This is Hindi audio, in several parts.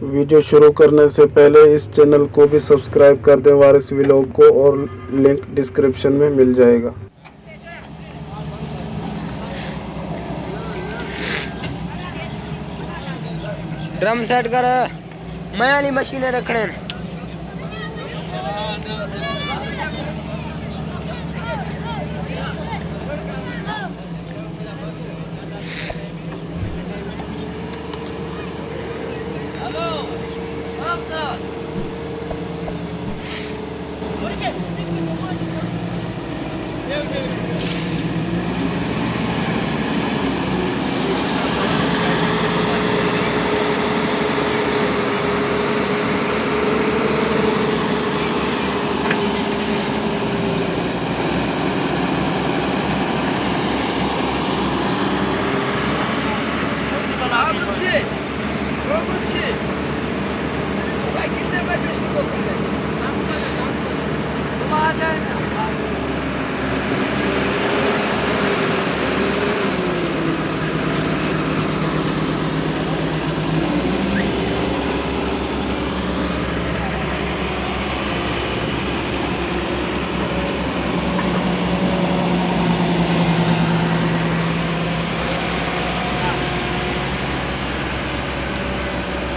वीडियो शुरू करने से पहले इस चैनल को भी सब्सक्राइब कर दें वारिस व्लॉग को, और लिंक डिस्क्रिप्शन में मिल जाएगा। ड्रम सेट कर, मैं वाली मशीनें रखने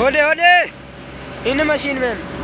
हो दे इन मशीन में।